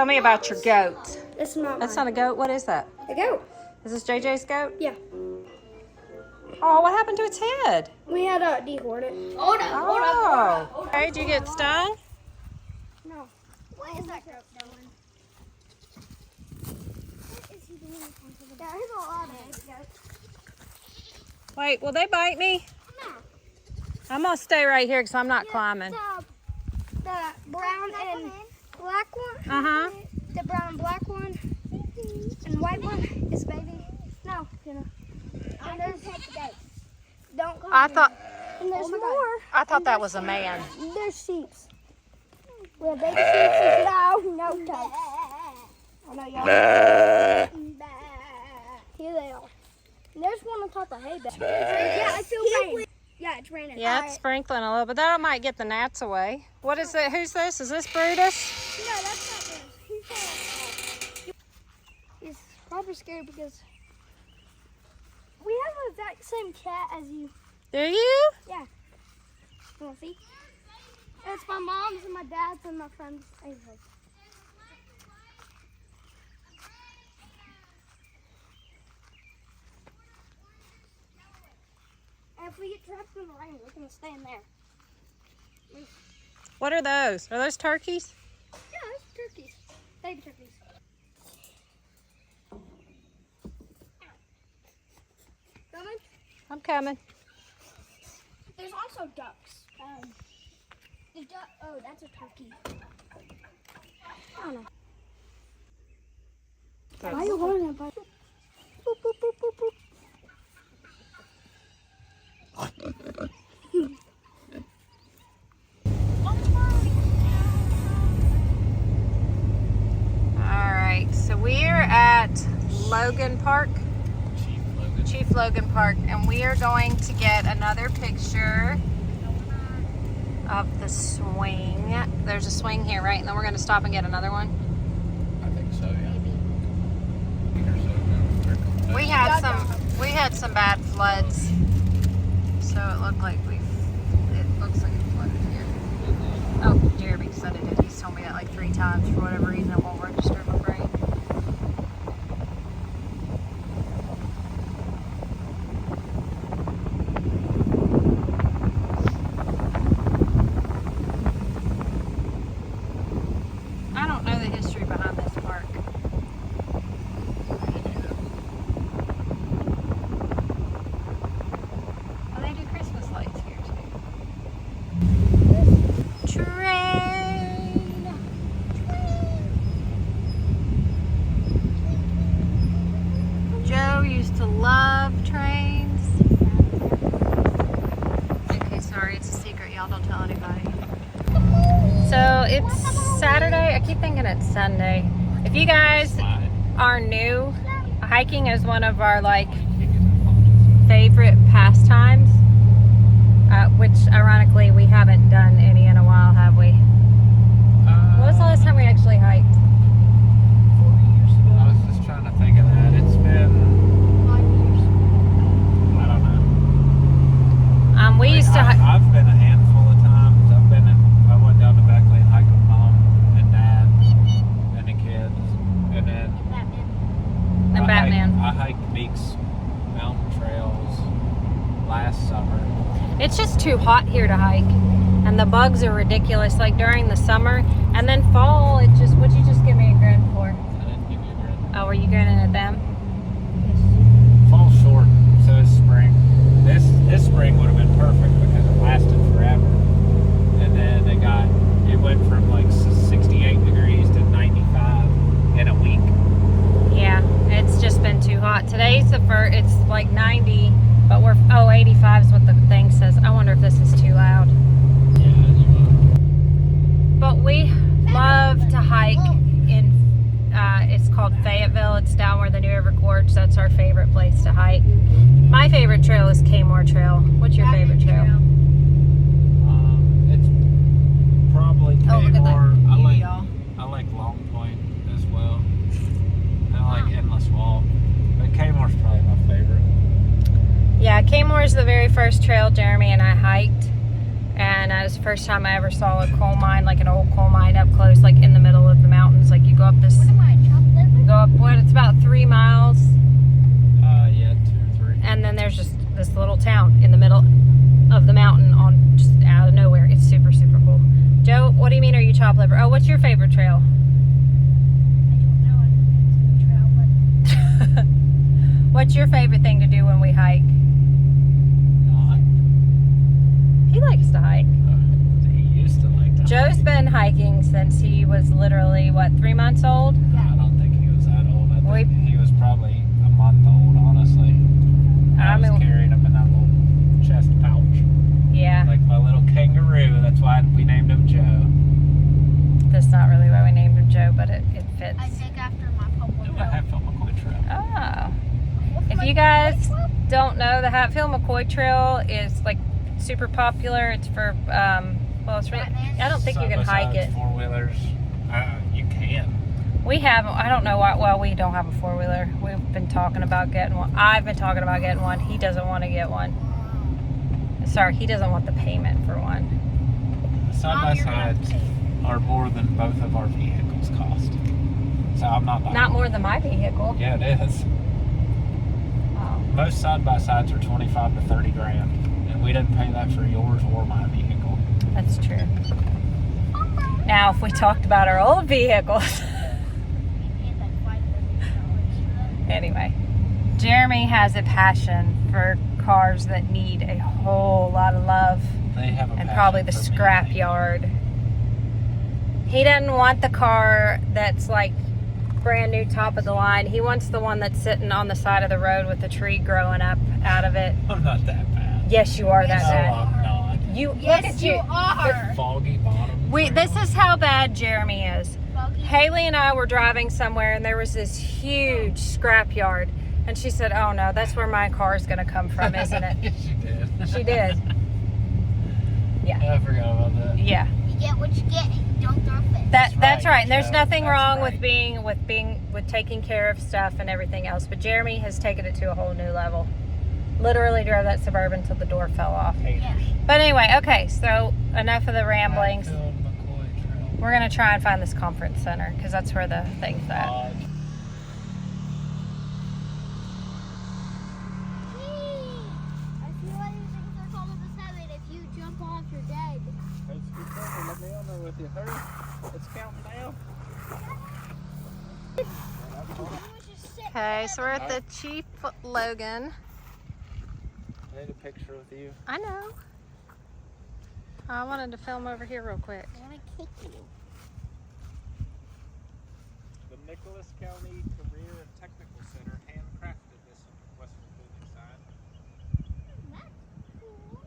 Tell me about your goat. It's not That's mine. not a goat. What is that? A goat. Is this JJ's goat? Yeah. Oh, what happened to its head? We had to dehorn it. Oh. Okay, did you get stung? No. Why is that goat going? What is he doing? Yeah, he's a lot of goats. Wait, will they bite me? No. I'm going to stay right here because I'm not climbing. The brown and black one. Uh-huh. The brown and black one. And white one is baby. No, you know. And there's don't call I me. thought And there's more. I thought that was a man. There's sheeps. We have baby sheeps. No totes. I know y'all. Here they are. And there's one on top of hay bale. Yeah, I feel rain. Yeah, it's raining. Yeah, it's sprinkling a little, but that might get the gnats away. What is it? Who's this? Is this Brutus? No, that's not Brutus. He's probably scared because we have the exact same cat as you. Do you? Yeah. You want to see? It's my mom's and my dad's and my friend's neighborhood. And if we get trapped in the rain, we're going to stay in there. What are those? Are those turkeys? Yeah, those turkeys. Baby turkeys. Coming? I'm coming. There's also ducks. The duck. Oh, that's a turkey. I don't know. Why are you holding it? Boop, boop, boop, boop, boop. All right, so we're at Logan Park. Chief Logan Park, and we are going to get another picture of the swing. There's a swing here, right? And then we're going to stop and get another one. I think so, yeah. We had some bad floods, so it looks like it flooded here. Oh, Jeremy said it did. He's told me that like 3 times. For whatever reason, it won't register in my brain. I don't know the history behind this park. Oh, they do Christmas lights here too. Train! Joe used to love trains. Okay, sorry, it's a secret. Y'all don't tell anybody. So it's Saturday. I keep thinking it's Sunday. If you guys are new, hiking is one of our favorite pastimes, which ironically we haven't done any in a while, have we? When was the last time we actually hiked? 4 years ago. I was just trying to think of that. It's been 5 years. I don't know. We used to I've been a handful of times. I went down to Beckley and hiked with Mom and Dad and the kids, and then Batman. I hiked Meeks Mountain Trails last summer. It's just too hot here to hike, and the bugs are ridiculous. Like during the summer, and then fall. What'd you just give me a grin for? I didn't give you a grin. Oh, were you grinning at them? Fall short, so it's spring. This spring would have been perfect because it lasted forever. And then it went from like 68 degrees to 95 in a week. Yeah, it's just been too hot. Today's it's like 90, but 85 is what the thing says. I wonder if this is too loud. Yeah, But we love to hike in, it's called Fayetteville. It's down where the New River Gorge. That's our favorite place to hike. My favorite trail is Kmore Trail. What's your favorite trail? it's probably Oh, look at that Kmore. beauty, y'all. I like Long Point as well. I like Endless Walk. But Kmore's probably my favorite. Yeah, Kmore is the very first trail Jeremy and I hiked. And it was the first time I ever saw a coal mine, like an old coal mine up close, like in the middle of the mountains. Like you go up this, What am I, chopped liver? go up what? It's about 3 miles, Yeah, 2 or 3. and then there's just this little town in the middle of the mountain, on just out of nowhere. It's super, super cool. Joe, what do you mean? Are you chopped liver? Oh, what's your favorite trail? I don't know. I haven't been to the trail, but What's your favorite thing to do when we hike? He likes to hike. He used to like to Joe's hike. been hiking since he was literally, what, 3 months old? I don't think he was that old. I We- think he was probably a month old, honestly. I was carrying him in that little chest pouch. Yeah. Like my little kangaroo. That's why we named him Joe. That's not really why we named him Joe, but it fits. I think after my Papa Do a Hatfield McCoy trail. Oh. If you guys don't know, the Hatfield McCoy Trail is like super popular. It's for, well, it's really, I don't think you can hike it. 4-wheelers. You can. We haven't, I don't know why, well, we don't have a 4-wheeler. We've been talking about getting one. I've been talking about getting one. He doesn't want to get one. Sorry, he doesn't want the payment for one. Side-by-sides are more than both of our vehicles cost. So I'm not buying Not one. more than my vehicle. Yeah, it is. Oh. Most side-by-sides are 25 to 30 grand. And we didn't pay that for yours or my vehicle. That's true. Now, if we talked about our old vehicles. Anyway, Jeremy has a passion for cars that need a whole lot of love, They have a and passion probably the for me. scrap yard. He doesn't want the car that's like brand new, top of the line. He wants the one that's sitting on the side of the road with a tree growing up out of it. I'm not that bad. Yes, you are that No, bad. I'm not. You look Yes, at you you. are. Foggy bottom. This is how bad Jeremy is. Foggy. Haley and I were driving somewhere, and there was this huge scrap yard, and she said, "Oh no, that's where my car is going to come from, isn't it?" She did. She did. I forgot about that. Yeah. You get what you get, and you don't throw fit. That's right. And there's Joe. nothing That's wrong right. with taking care of stuff and everything else. But Jeremy has taken it to a whole new level. Literally drove that Suburban till the door fell off. Haters. But anyway, okay. So enough of the ramblings. Hatfield McCoy Trail. We're gonna try and find this conference center because that's where the thing's at. Lodge. I feel like these things are called the 7 if you jump off, you're dead. Let's be careful. Let me on there with you. Hurry. It's counting down. Okay, so we're at the Chief Logan. I need a picture with you. I know. I wanted to film over here real quick. I want to kick you. The Nicholas County Career and Technical Center handcrafted this West Virginia sign. That's cool.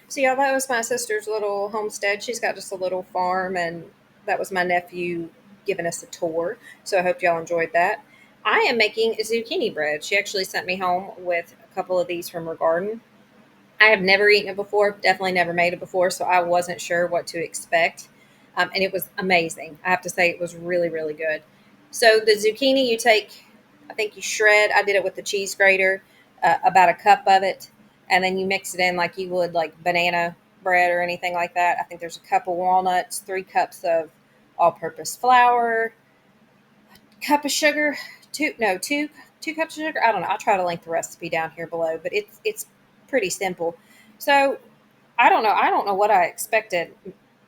So yeah, that was my sister's little homestead. She's got just a little farm, and that was my nephew giving us a tour. So I hope y'all enjoyed that. I am making zucchini bread. She actually sent me home with a couple of these from her garden. I have never eaten it before, definitely never made it before, so I wasn't sure what to expect. And it was amazing. I have to say it was really, really good. So the zucchini you take, I think you shred. I did it with the cheese grater, about a cup of it. And then you mix it in like you would like banana bread or anything like that. I think there's a cup of walnuts, 3 cups of all-purpose flour, a cup of sugar, two cups of sugar. I don't know. I'll try to link the recipe down here below, but it's pretty simple. So I don't know what I expected.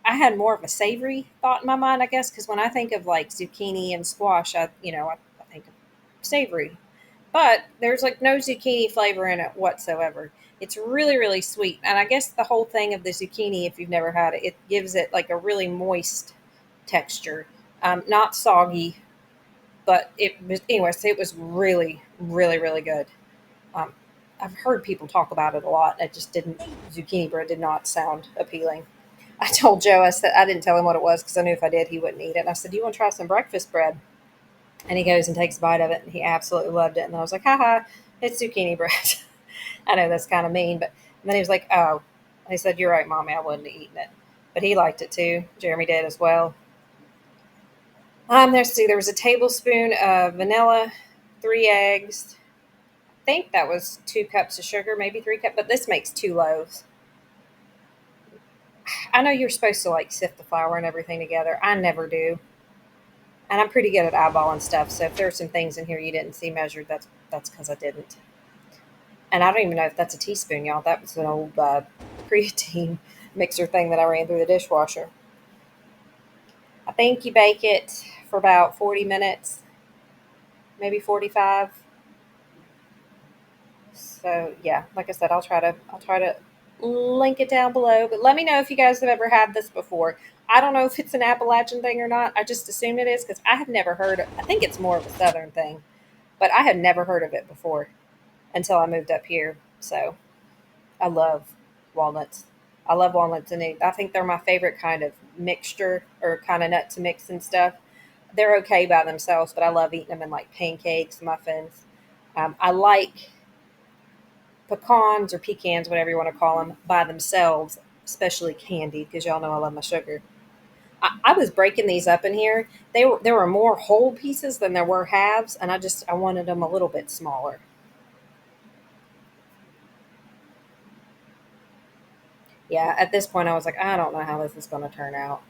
I had more of a savory thought in my mind, I guess, because when I think of like zucchini and squash, I think of savory. But there's like no zucchini flavor in it whatsoever. It's really, really sweet. And I guess the whole thing of the zucchini, if you've never had it, it gives it like a really moist texture. Not soggy, but it was really, really, really good. I've heard people talk about it a lot. Zucchini bread did not sound appealing. I told Joe, I said, I didn't tell him what it was because I knew if I did, he wouldn't eat it. And I said, "Do you want to try some breakfast bread?" And he goes and takes a bite of it, and he absolutely loved it. And I was like, haha, it's zucchini bread. I know that's kind of mean, but then he was like, oh. And he said, "You're right, Mommy, I wouldn't have eaten it." But he liked it too. Jeremy did as well. There was a tablespoon of vanilla, 3 eggs. I think that was 2 cups of sugar, maybe 3 cups, but this makes 2 loaves. I know you're supposed to like sift the flour and everything together. I never do. And I'm pretty good at eyeballing stuff. So if there's some things in here you didn't see measured, that's because I didn't. And I don't even know if that's a teaspoon, y'all. That was an old creatine mixer thing that I ran through the dishwasher. I think you bake it for about 40 minutes, maybe 45. So yeah, like I said, I'll try to link it down below. But let me know if you guys have ever had this before. I don't know if it's an Appalachian thing or not. I just assume it is because I have never heard of. I think it's more of a Southern thing, but I had never heard of it before until I moved up here. So I love walnuts. I love walnuts, and I think they're my favorite kind of mixture or kind of nut to mix and stuff. They're okay by themselves, but I love eating them in like pancakes, muffins. I like pecans or pecans, whatever you want to call them, by themselves, especially candied, because y'all know I love my sugar. I was breaking these up in here. There were more whole pieces than there were halves, and I wanted them a little bit smaller. Yeah, at this point I was like, I don't know how this is going to turn out.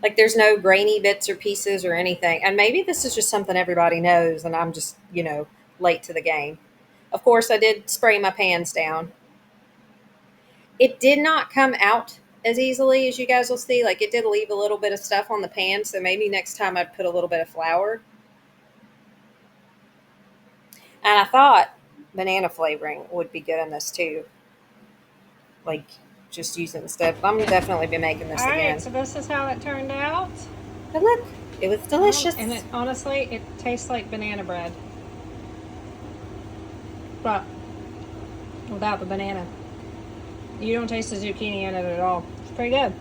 Like there's no grainy bits or pieces or anything. And maybe this is just something everybody knows and I'm just, late to the game. Of course, I did spray my pans down. It did not come out as easily as you guys will see. Like it did leave a little bit of stuff on the pan, so maybe next time I'd put a little bit of flour. And I thought banana flavoring would be good in this too. Like just use it instead. But I'm definitely be making this again. Alright, so this is how it turned out. But look, it was delicious. And honestly, it tastes like banana bread. But without the banana. You don't taste the zucchini in it at all. It's pretty good.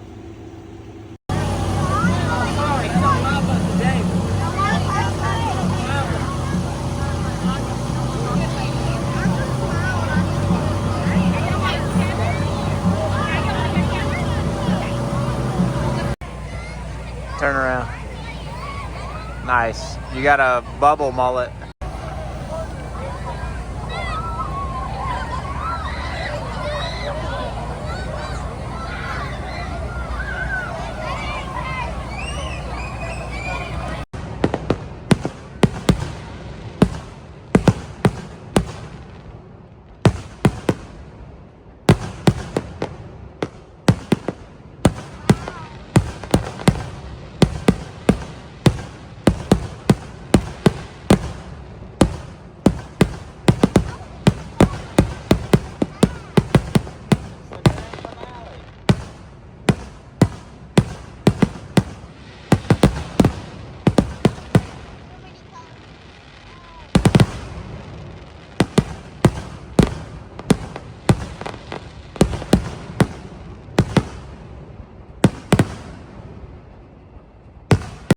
Turn around. Nice. You got a bubble mullet.